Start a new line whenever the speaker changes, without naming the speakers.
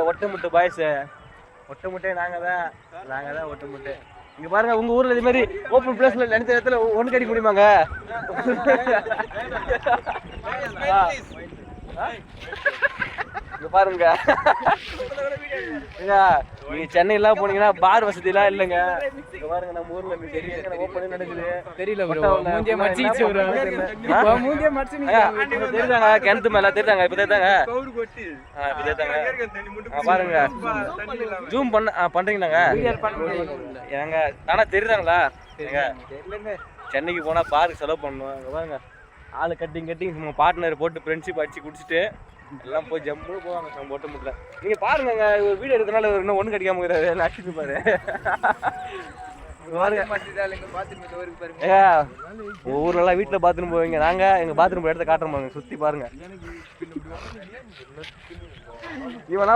ஒட்டமுட்டு boys ஒட்டமுட்டே நாங்க தான் ஒட்டமுட்டு. இங்க பாருங்க உங்க ஊர்ல இதே மாதிரி ஓப்பன் பிளேஸ்ல நினைச்ச இடத்துல ஒண்ணு கடிக்க முடியுமாங்க? இங்க பாருங்க நீங்க சென்னை எல்லாம் போனீங்கன்னா பார் வசதி எல்லாம் இல்லைங்க. இங்க பாருங்க நம்ம ஊர்ல ஓப்பன் நடக்குது. தெரியல தெரியுதாங்க கிணத்து மேல தெரியுதாங்க இப்ப தெரியுதாங்க பாருங்க ஜூம் பண்றீங்களாங்க ஏங்க ஆனா தெரியுதாங்களா? சென்னைக்கு போனா பார்க்கு செலவு பண்ணுவோம். அங்க பாருங்க ஆளு கட்டிங் சும்மா பார்ட்னர் போட்டு ஃப்ரெண்ட்ஷிப் அடிச்சு குடிச்சிட்டு எல்லாம் போய் ஜம்மு போவாங்க. நம்ம போட்ட முடியல. நீங்க பாருங்க ஒரு வீடியோ எடுக்கனால இன்னும் ஒண்ணு கடிக்காம இருக்கிறாரு அடிச்சு பாரு. ஊர்ல வீட்டுல பாத்ரூம் போவீங்க, நாங்க எங்க பாத்ரூம் இடத்த காட்டுறோம் பாருங்க, சுத்தி பாருங்க. இவனா